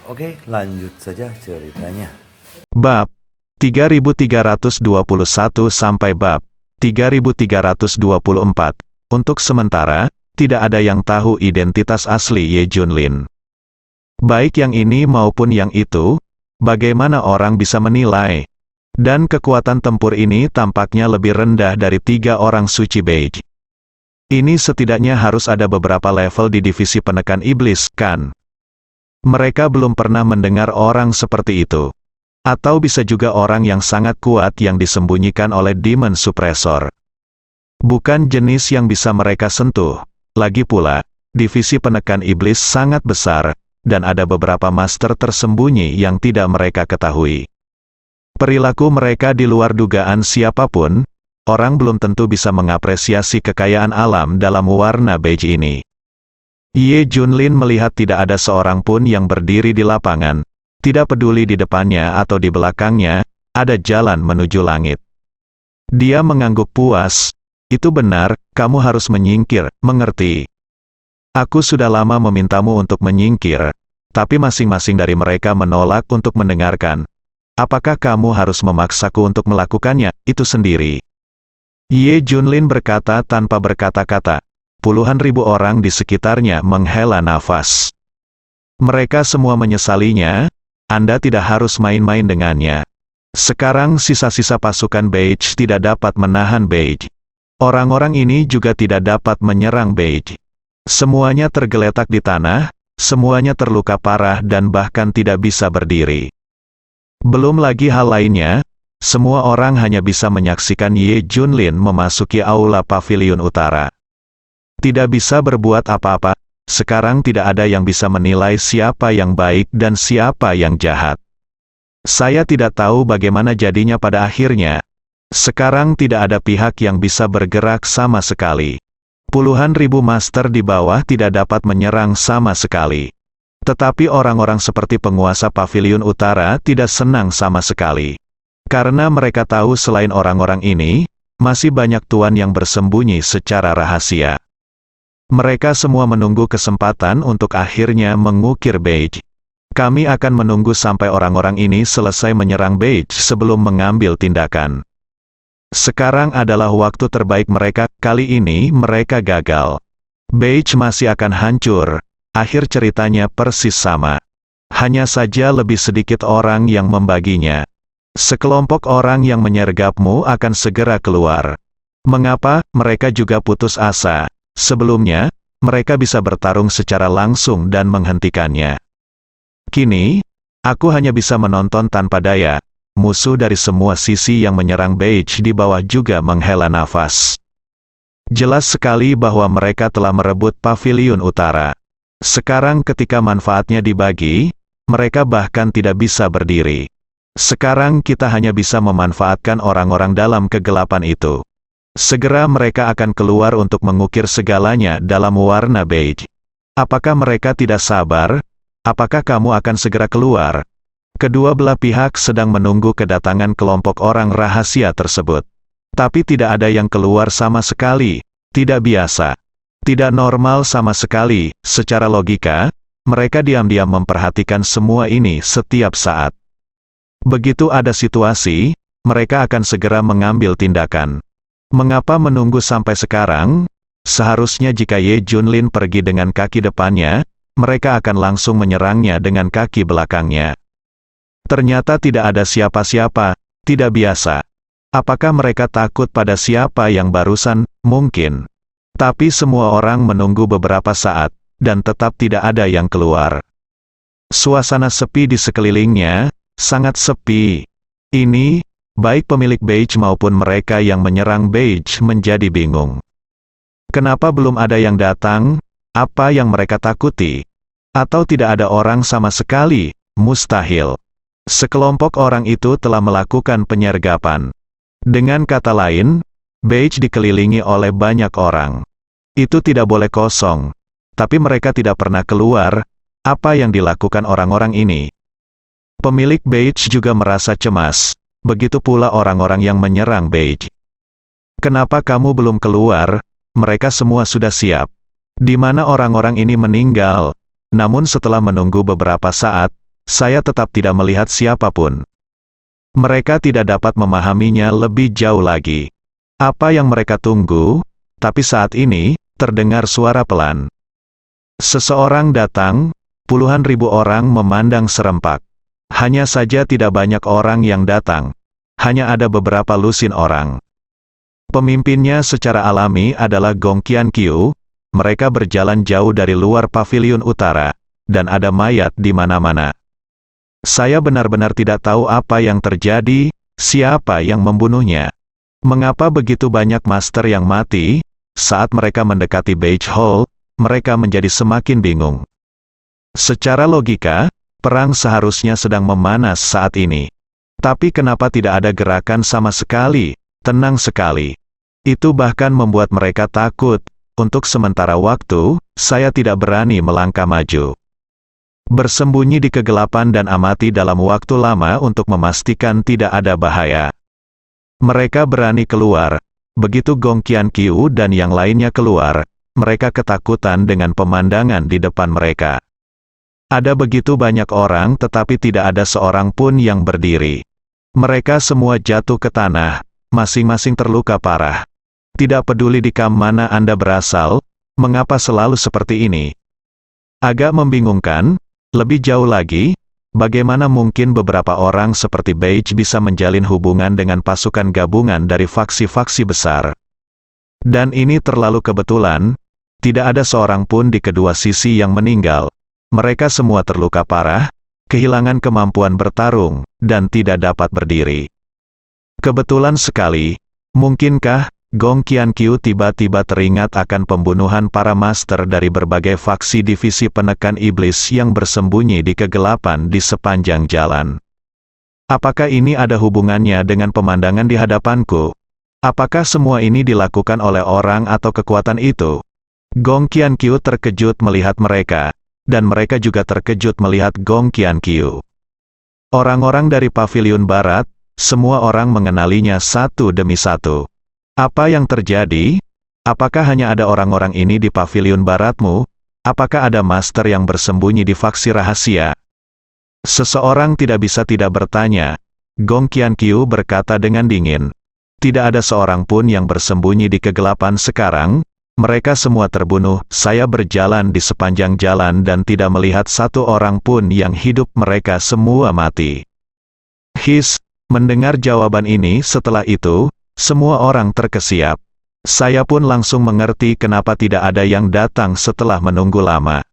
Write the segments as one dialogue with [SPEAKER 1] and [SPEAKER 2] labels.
[SPEAKER 1] Oke, lanjut saja ceritanya.
[SPEAKER 2] Bab 3321 sampai bab 3324. Untuk sementara, tidak ada yang tahu identitas asli Ye Junlin. Baik yang ini maupun yang itu, bagaimana orang bisa menilai? Dan kekuatan tempur ini tampaknya lebih rendah dari 3 orang suci Beige. Ini setidaknya harus ada beberapa level di divisi penekan iblis, kan? Mereka belum pernah mendengar orang seperti itu. Atau bisa juga orang yang sangat kuat yang disembunyikan oleh Demon Suppressor. Bukan jenis yang bisa mereka sentuh. Lagi pula, divisi penekan iblis sangat besar, dan ada beberapa master tersembunyi yang tidak mereka ketahui. Perilaku mereka di luar dugaan siapapun, orang belum tentu bisa mengapresiasi kekayaan alam dalam warna beige ini. Ye Junlin melihat tidak ada seorang pun yang berdiri di lapangan. Tidak peduli di depannya atau di belakangnya, ada jalan menuju langit. Dia mengangguk puas. Itu benar, kamu harus menyingkir, mengerti? Aku sudah lama memintamu untuk menyingkir, tapi masing-masing dari mereka menolak untuk mendengarkan. Apakah kamu harus memaksaku untuk melakukannya, itu sendiri? Ye Junlin berkata tanpa berkata-kata. Puluhan ribu orang di sekitarnya menghela nafas. Mereka semua menyesalinya. Anda tidak harus main-main dengannya. Sekarang sisa-sisa pasukan Beige tidak dapat menahan Beige. Orang-orang ini juga tidak dapat menyerang Beige. Semuanya tergeletak di tanah, semuanya terluka parah dan bahkan tidak bisa berdiri. Belum lagi hal lainnya, semua orang hanya bisa menyaksikan Ye Junlin memasuki aula pavilion utara. Tidak bisa berbuat apa-apa. Sekarang tidak ada yang bisa menilai siapa yang baik dan siapa yang jahat. Saya tidak tahu bagaimana jadinya pada akhirnya. Sekarang tidak ada pihak yang bisa bergerak sama sekali. Puluhan ribu master di bawah tidak dapat menyerang sama sekali. Tetapi orang-orang seperti penguasa pavilion utara tidak senang sama sekali. Karena mereka tahu selain orang-orang ini, masih banyak tuan yang bersembunyi secara rahasia. Mereka semua menunggu kesempatan untuk akhirnya mengukir Beige. Kami akan menunggu sampai orang-orang ini selesai menyerang Beige sebelum mengambil tindakan. Sekarang adalah waktu terbaik mereka, kali ini mereka gagal. Beige masih akan hancur. Akhir ceritanya persis sama. Hanya saja lebih sedikit orang yang membaginya. Sekelompok orang yang menyergapmu akan segera keluar. Mengapa mereka juga putus asa? Sebelumnya, mereka bisa bertarung secara langsung dan menghentikannya. Kini, aku hanya bisa menonton tanpa daya. Musuh dari semua sisi yang menyerang Beige di bawah juga menghela nafas. Jelas sekali bahwa mereka telah merebut pavilion utara. Sekarang ketika manfaatnya dibagi, mereka bahkan tidak bisa berdiri. Sekarang kita hanya bisa memanfaatkan orang-orang dalam kegelapan itu. Segera mereka akan keluar untuk mengukir segalanya dalam warna beige. Apakah mereka tidak sabar? Apakah kamu akan segera keluar? Kedua belah pihak sedang menunggu kedatangan kelompok orang rahasia tersebut. Tapi tidak ada yang keluar sama sekali. Tidak biasa. Tidak normal sama sekali. Secara logika, mereka diam-diam memperhatikan semua ini setiap saat. Begitu ada situasi, mereka akan segera mengambil tindakan. Mengapa menunggu sampai sekarang? Seharusnya jika Ye Junlin pergi dengan kaki depannya, mereka akan langsung menyerangnya dengan kaki belakangnya. Ternyata tidak ada siapa-siapa, tidak biasa. Apakah mereka takut pada siapa yang barusan? Mungkin. Tapi semua orang menunggu beberapa saat, dan tetap tidak ada yang keluar. Suasana sepi di sekelilingnya, sangat sepi. Ini, baik pemilik Beige maupun mereka yang menyerang Beige menjadi bingung. Kenapa belum ada yang datang? Apa yang mereka takuti? Atau tidak ada orang sama sekali? Mustahil. Sekelompok orang itu telah melakukan penyergapan. Dengan kata lain, Beige dikelilingi oleh banyak orang. Itu tidak boleh kosong. Tapi mereka tidak pernah keluar. Apa yang dilakukan orang-orang ini? Pemilik Beige juga merasa cemas. Begitu pula orang-orang yang menyerang Beige. Kenapa kamu belum keluar? Mereka semua sudah siap. Di mana orang-orang ini meninggal? Namun setelah menunggu beberapa saat, saya tetap tidak melihat siapapun. Mereka tidak dapat memahaminya lebih jauh lagi. Apa yang mereka tunggu? Tapi saat ini, terdengar suara pelan. Seseorang datang, puluhan ribu orang memandang serempak. Hanya saja tidak banyak orang yang datang. Hanya ada beberapa lusin orang. Pemimpinnya secara alami adalah Gong Qianqiu. Mereka berjalan jauh dari luar paviliun utara, dan ada mayat di mana-mana. Saya benar-benar tidak tahu apa yang terjadi, siapa yang membunuhnya. Mengapa begitu banyak master yang mati? Saat mereka mendekati Beige Hall, mereka menjadi semakin bingung. Secara logika, perang seharusnya sedang memanas saat ini. Tapi kenapa tidak ada gerakan sama sekali? Tenang sekali. Itu bahkan membuat mereka takut. Untuk sementara waktu, saya tidak berani melangkah maju. Bersembunyi di kegelapan dan amati dalam waktu lama untuk memastikan tidak ada bahaya. Mereka berani keluar. Begitu Gong Qianqiu dan yang lainnya keluar, mereka ketakutan dengan pemandangan di depan mereka. Ada begitu banyak orang tetapi tidak ada seorang pun yang berdiri. Mereka semua jatuh ke tanah, masing-masing terluka parah. Tidak peduli di kamp mana Anda berasal, mengapa selalu seperti ini? Agak membingungkan. Lebih jauh lagi, bagaimana mungkin beberapa orang seperti Beige bisa menjalin hubungan dengan pasukan gabungan dari faksi-faksi besar? Dan ini terlalu kebetulan, tidak ada seorang pun di kedua sisi yang meninggal. Mereka semua terluka parah, kehilangan kemampuan bertarung, dan tidak dapat berdiri. Kebetulan sekali, mungkinkah Gong Qianqiu tiba-tiba teringat akan pembunuhan para master dari berbagai faksi divisi penekan iblis yang bersembunyi di kegelapan di sepanjang jalan. Apakah ini ada hubungannya dengan pemandangan di hadapanku? Apakah semua ini dilakukan oleh orang atau kekuatan itu? Gong Qianqiu terkejut melihat mereka, dan mereka juga terkejut melihat Gong Qianqiu. Orang-orang dari paviliun barat, semua orang mengenalinya satu demi satu. Apa yang terjadi? Apakah hanya ada orang-orang ini di paviliun baratmu? Apakah ada master yang bersembunyi di faksi rahasia? Seseorang tidak bisa tidak bertanya. Gong Qianqiu berkata dengan dingin. Tidak ada seorang pun yang bersembunyi di kegelapan sekarang. Mereka semua terbunuh. Saya berjalan di sepanjang jalan dan tidak melihat satu orang pun yang hidup. Mereka semua mati. Mendengar jawaban ini setelah itu, semua orang terkesiap. Saya pun langsung mengerti kenapa tidak ada yang datang setelah menunggu lama.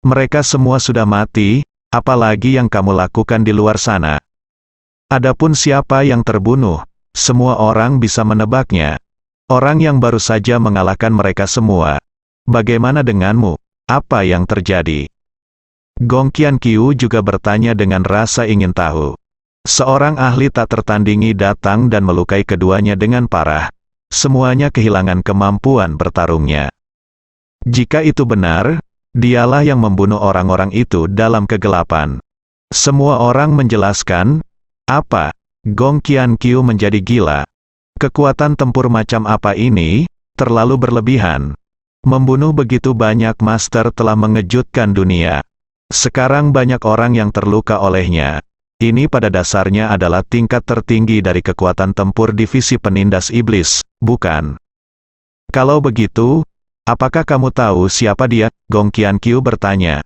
[SPEAKER 2] Mereka semua sudah mati, apalagi yang kamu lakukan di luar sana. Adapun siapa yang terbunuh, semua orang bisa menebaknya. Orang yang baru saja mengalahkan mereka semua. Bagaimana denganmu? Apa yang terjadi? Gong Qianqiu juga bertanya dengan rasa ingin tahu. Seorang ahli tak tertandingi datang dan melukai keduanya dengan parah. Semuanya kehilangan kemampuan bertarungnya. Jika itu benar, dialah yang membunuh orang-orang itu dalam kegelapan. Semua orang menjelaskan, apa? Gong Qianqiu menjadi gila. Kekuatan tempur macam apa ini? Terlalu berlebihan. Membunuh begitu banyak master telah mengejutkan dunia. Sekarang banyak orang yang terluka olehnya. Ini pada dasarnya adalah tingkat tertinggi dari kekuatan tempur divisi penindas iblis, bukan? Kalau begitu, apakah kamu tahu siapa dia? Gong Qianqiu bertanya.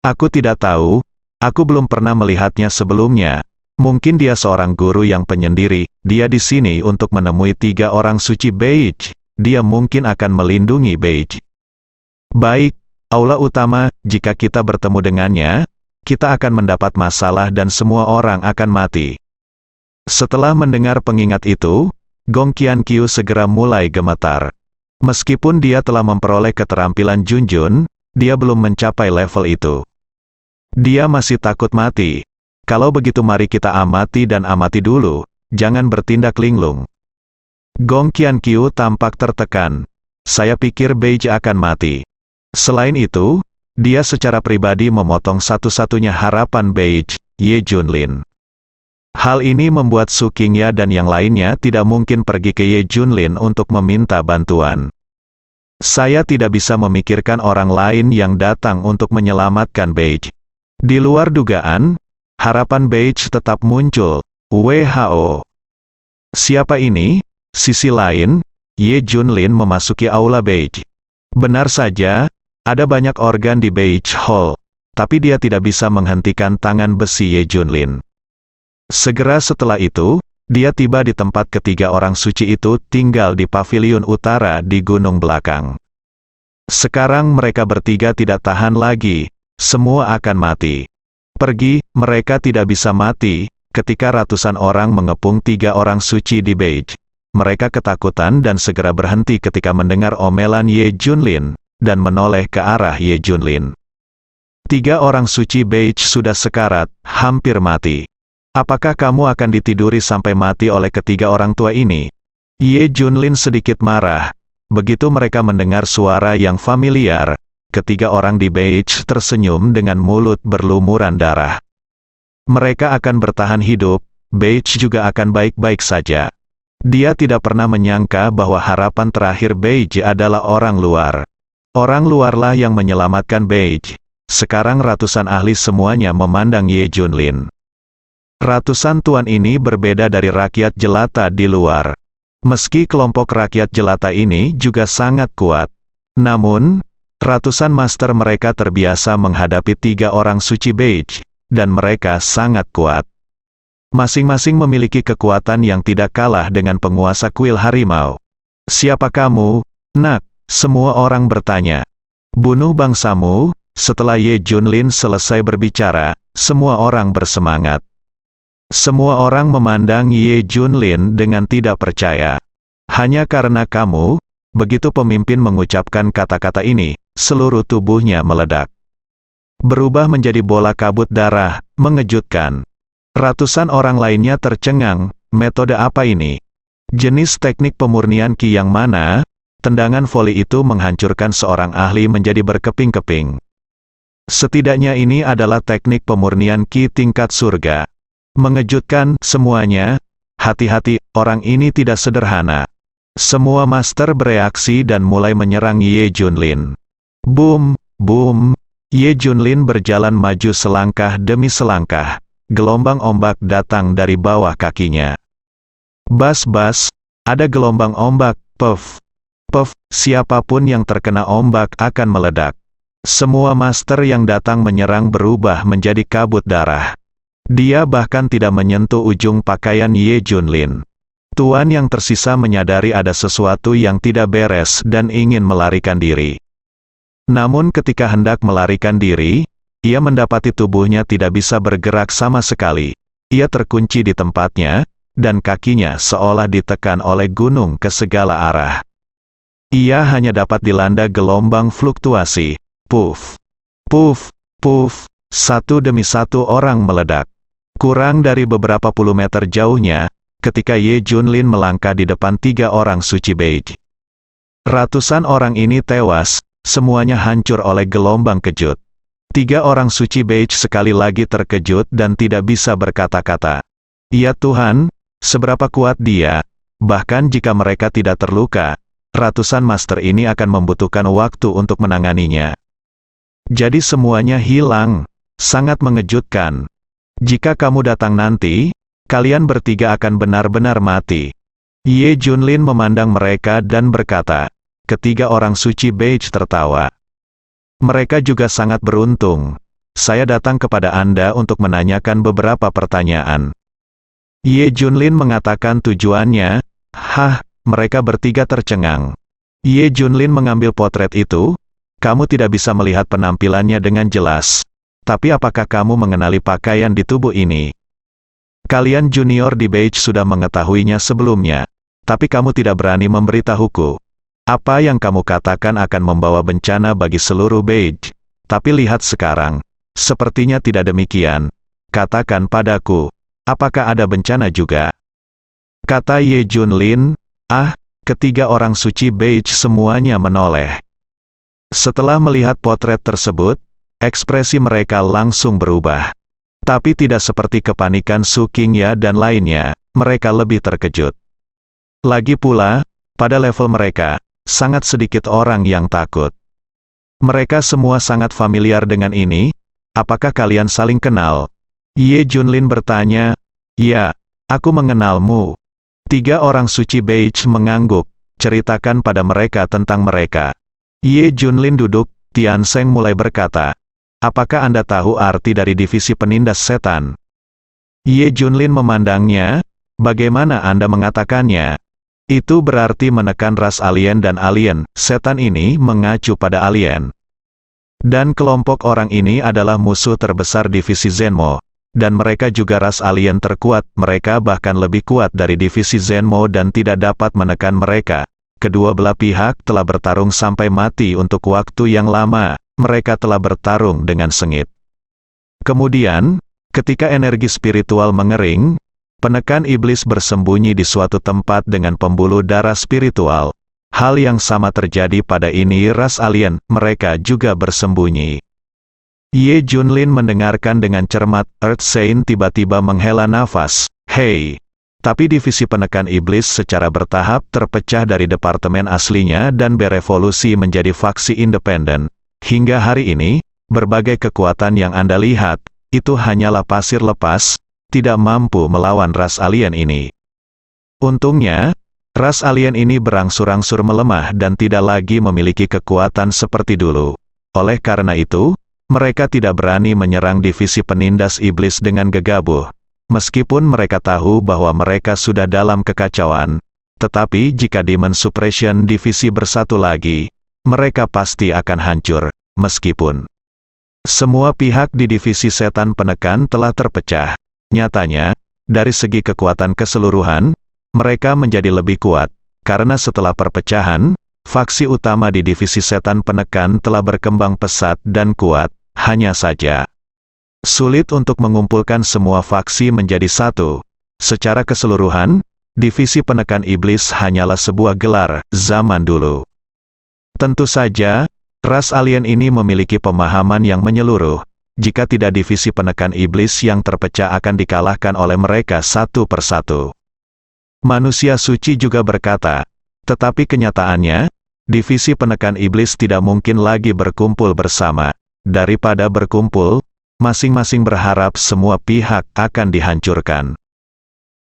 [SPEAKER 2] Aku tidak tahu, aku belum pernah melihatnya sebelumnya. Mungkin dia seorang guru yang penyendiri, dia di sini untuk menemui 3 orang suci Beige. Dia mungkin akan melindungi Beige. Baik, aula utama, jika kita bertemu dengannya, kita akan mendapat masalah dan semua orang akan mati. Setelah mendengar pengingat itu, Gong Qianqiu segera mulai gemetar. Meskipun dia telah memperoleh keterampilan Junjun, dia belum mencapai level itu. Dia masih takut mati. Kalau begitu mari kita amati dan amati dulu, jangan bertindak linglung. Gong Qianqiu tampak tertekan. Saya pikir Beige akan mati. Selain itu, dia secara pribadi memotong satu-satunya harapan Beige, Ye Junlin. Hal ini membuat Su Qingya dan yang lainnya tidak mungkin pergi ke Ye Junlin untuk meminta bantuan. Saya tidak bisa memikirkan orang lain yang datang untuk menyelamatkan Beige. Di luar dugaan, harapan Beige tetap muncul. WHO. Siapa ini? Sisi lain, Ye Junlin memasuki aula Beige. Benar saja, ada banyak organ di Beige Hall, tapi dia tidak bisa menghentikan tangan besi Ye Junlin. Segera setelah itu, dia tiba di tempat ketiga orang suci itu tinggal di paviliun utara di gunung belakang. Sekarang mereka bertiga tidak tahan lagi, semua akan mati. Pergi, mereka tidak bisa mati, ketika ratusan orang mengepung tiga orang suci di Beige. Mereka ketakutan dan segera berhenti ketika mendengar omelan Ye Junlin, dan menoleh ke arah Ye Junlin. Tiga orang suci Beige sudah sekarat, hampir mati. Apakah kamu akan ditiduri sampai mati oleh ketiga orang tua ini? Ye Junlin sedikit marah. Begitu mereka mendengar suara yang familiar, ketiga orang di Beige tersenyum dengan mulut berlumuran darah. Mereka akan bertahan hidup, Beige juga akan baik-baik saja. Dia tidak pernah menyangka bahwa harapan terakhir Beige adalah orang luar. Orang luarlah yang menyelamatkan Beige. Sekarang ratusan ahli semuanya memandang Ye Junlin. Ratusan tuan ini berbeda dari rakyat jelata di luar. Meski kelompok rakyat jelata ini juga sangat kuat. Namun, ratusan master mereka terbiasa menghadapi tiga orang suci Beige, dan mereka sangat kuat. Masing-masing memiliki kekuatan yang tidak kalah dengan penguasa kuil harimau. Siapa kamu, nak? Semua orang bertanya. Bunuh bangsamu. Setelah Ye Junlin selesai berbicara, semua orang bersemangat. Semua orang memandang Ye Junlin dengan tidak percaya. Hanya karena kamu, begitu pemimpin mengucapkan kata-kata ini, seluruh tubuhnya meledak. Berubah menjadi bola kabut darah, mengejutkan. Ratusan orang lainnya tercengang, metode apa ini? Jenis teknik pemurnian Qi yang mana? Tendangan voli itu menghancurkan seorang ahli menjadi berkeping-keping. Setidaknya ini adalah teknik pemurnian Qi tingkat surga. Mengejutkan semuanya. Hati-hati, orang ini tidak sederhana. Semua master bereaksi dan mulai menyerang Ye Junlin. Boom, boom. Ye Junlin berjalan maju selangkah demi selangkah. Gelombang ombak datang dari bawah kakinya. Bas-bas, ada gelombang ombak, puff. Puff, siapapun yang terkena ombak akan meledak. Semua master yang datang menyerang berubah menjadi kabut darah. Dia bahkan tidak menyentuh ujung pakaian Ye Junlin. Tuan yang tersisa menyadari ada sesuatu yang tidak beres dan ingin melarikan diri. Namun ketika hendak melarikan diri, ia mendapati tubuhnya tidak bisa bergerak sama sekali. Ia terkunci di tempatnya, dan kakinya seolah ditekan oleh gunung ke segala arah. Ia hanya dapat dilanda gelombang fluktuasi. Puff, puff, puff, satu demi satu orang meledak. Kurang dari beberapa puluh meter jauhnya, ketika Ye Junlin melangkah di depan tiga orang suci Beige. Ratusan orang ini tewas, semuanya hancur oleh gelombang kejut. Tiga orang suci Beige sekali lagi terkejut dan tidak bisa berkata-kata. Ya Tuhan, seberapa kuat dia? Bahkan jika mereka tidak terluka, ratusan master ini akan membutuhkan waktu untuk menanganinya. Jadi semuanya hilang. Sangat mengejutkan. Jika kamu datang nanti, kalian bertiga akan benar-benar mati. Ye Junlin memandang mereka dan berkata. Ketiga orang suci Beige tertawa. Mereka juga sangat beruntung. Saya datang kepada Anda untuk menanyakan beberapa pertanyaan. Ye Junlin mengatakan tujuannya. Hah, mereka bertiga tercengang. Ye Junlin mengambil potret itu. Kamu tidak bisa melihat penampilannya dengan jelas. Tapi apakah kamu mengenali pakaian di tubuh ini? Kalian junior di Beige sudah mengetahuinya sebelumnya. Tapi kamu tidak berani memberitahuku. Apa yang kamu katakan akan membawa bencana bagi seluruh Beige. Tapi lihat sekarang. Sepertinya tidak demikian. Katakan padaku. Apakah ada bencana juga? Kata Ye Junlin. Ketiga orang suci Beige semuanya menoleh. Setelah melihat potret tersebut, ekspresi mereka langsung berubah. Tapi tidak seperti kepanikan Su Qingya dan lainnya, mereka lebih terkejut. Lagi pula, pada level mereka, sangat sedikit orang yang takut. Mereka semua sangat familiar dengan ini, apakah kalian saling kenal? Ye Junlin bertanya, ya, aku mengenalmu. 3 orang suci Beige mengangguk, ceritakan pada mereka tentang mereka. Ye Junlin duduk, Tian Seng mulai berkata, apakah Anda tahu arti dari divisi penindas setan? Ye Junlin memandangnya, bagaimana Anda mengatakannya? Itu berarti menekan ras alien dan alien, setan ini mengacu pada alien. Dan kelompok orang ini adalah musuh terbesar divisi Zenmo. Dan mereka juga ras alien terkuat, mereka bahkan lebih kuat dari divisi Zenmo dan tidak dapat menekan mereka. Kedua belah pihak telah bertarung sampai mati untuk waktu yang lama, mereka telah bertarung dengan sengit. Kemudian, ketika energi spiritual mengering, penekan iblis bersembunyi di suatu tempat dengan pembuluh darah spiritual. Hal yang sama terjadi pada ini ras alien, mereka juga bersembunyi. Ye Junlin mendengarkan dengan cermat, Earth Saint tiba-tiba menghela nafas, hei. Tapi divisi penekan iblis secara bertahap terpecah dari departemen aslinya dan berevolusi menjadi faksi independen. Hingga hari ini, berbagai kekuatan yang Anda lihat, itu hanyalah pasir lepas, tidak mampu melawan ras alien ini. Untungnya, ras alien ini berangsur-angsur melemah dan tidak lagi memiliki kekuatan seperti dulu. Oleh karena itu, mereka tidak berani menyerang divisi penindas iblis dengan gegabah. Meskipun mereka tahu bahwa mereka sudah dalam kekacauan, tetapi jika Demon Suppression divisi bersatu lagi, mereka pasti akan hancur, meskipun semua pihak di divisi setan penekan telah terpecah. Nyatanya, dari segi kekuatan keseluruhan, mereka menjadi lebih kuat, karena setelah perpecahan, faksi utama di divisi setan penekan telah berkembang pesat dan kuat, hanya saja sulit untuk mengumpulkan semua faksi menjadi satu. Secara keseluruhan, divisi penekan iblis hanyalah sebuah gelar zaman dulu. Tentu saja, ras alien ini memiliki pemahaman yang menyeluruh. Jika tidak divisi penekan iblis yang terpecah akan dikalahkan oleh mereka satu persatu. Manusia suci juga berkata, tetapi kenyataannya, divisi penekan iblis tidak mungkin lagi berkumpul bersama. Daripada berkumpul, masing-masing berharap semua pihak akan dihancurkan.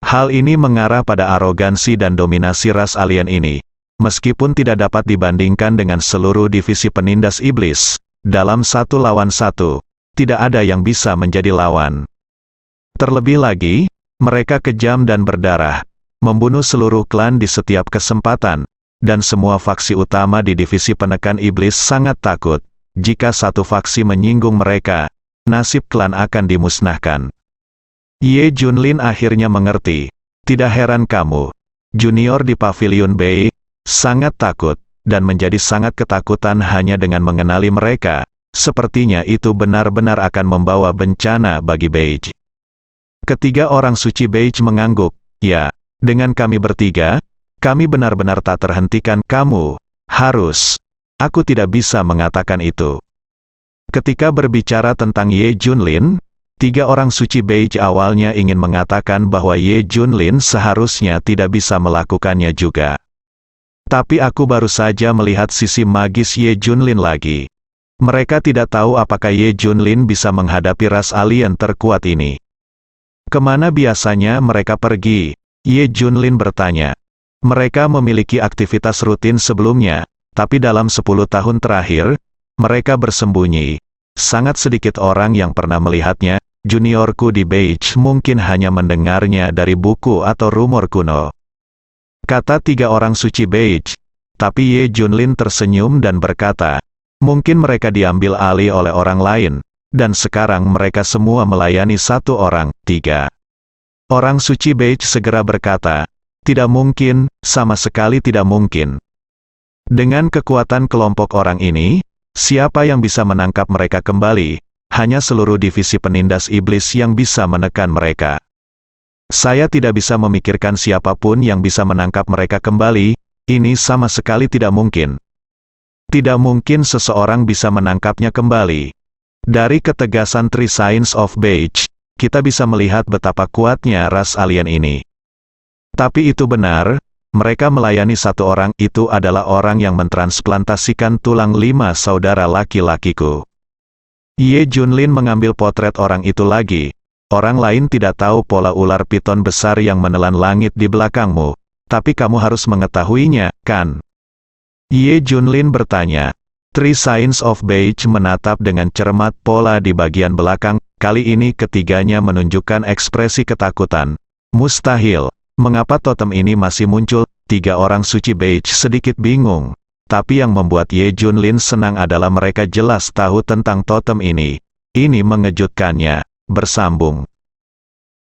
[SPEAKER 2] Hal ini mengarah pada arogansi dan dominasi ras alien ini. Meskipun tidak dapat dibandingkan dengan seluruh divisi penindas iblis, dalam 1 lawan 1, tidak ada yang bisa menjadi lawan. Terlebih lagi, mereka kejam dan berdarah, membunuh seluruh klan di setiap kesempatan, dan semua faksi utama di divisi penekan iblis sangat takut. Jika satu faksi menyinggung mereka, nasib klan akan dimusnahkan. Ye Junlin akhirnya mengerti. Tidak heran kamu, junior di Pavilion Bay, sangat takut, dan menjadi sangat ketakutan hanya dengan mengenali mereka. Sepertinya itu benar-benar akan membawa bencana bagi Beige. Ketiga orang suci Beige mengangguk, ya, dengan kami bertiga, kami benar-benar tak terhentikan. Kamu harus. Aku tidak bisa mengatakan itu. Ketika berbicara tentang Ye Junlin, 3 orang suci Beige awalnya ingin mengatakan bahwa Ye Junlin seharusnya tidak bisa melakukannya juga. Tapi aku baru saja melihat sisi magis Ye Junlin lagi. Mereka tidak tahu apakah Ye Junlin bisa menghadapi ras alien terkuat ini. Kemana biasanya mereka pergi? Ye Junlin bertanya. Mereka memiliki aktivitas rutin sebelumnya, tapi dalam 10 tahun terakhir, mereka bersembunyi. Sangat sedikit orang yang pernah melihatnya. Juniorku di Beige mungkin hanya mendengarnya dari buku atau rumor kuno. Kata 3 orang suci Beige. Tapi Ye Junlin tersenyum dan berkata, mungkin mereka diambil alih oleh orang lain, dan sekarang mereka semua melayani 1 orang. 3 orang suci Beige segera berkata, tidak mungkin, sama sekali tidak mungkin. Dengan kekuatan kelompok orang ini, siapa yang bisa menangkap mereka kembali? Hanya seluruh divisi penindas iblis yang bisa menekan mereka. Saya tidak bisa memikirkan siapapun yang bisa menangkap mereka kembali, ini sama sekali tidak mungkin. Tidak mungkin seseorang bisa menangkapnya kembali. Dari ketegasan Three Signs of Beige, kita bisa melihat betapa kuatnya ras alien ini. Tapi itu benar, mereka melayani 1 orang, itu adalah orang yang mentransplantasikan tulang 5 saudara laki-lakiku. Ye Junlin mengambil potret orang itu lagi. Orang lain tidak tahu pola ular piton besar yang menelan langit di belakangmu. Tapi kamu harus mengetahuinya, kan? Ye Junlin bertanya. Three Signs of Beige menatap dengan cermat pola di bagian belakang. Kali ini ketiganya menunjukkan ekspresi ketakutan. Mustahil. Mengapa totem ini masih muncul? Tiga orang suci Beige sedikit bingung. Tapi yang membuat Ye Junlin senang adalah mereka jelas tahu tentang totem ini. Ini mengejutkannya. Bersambung.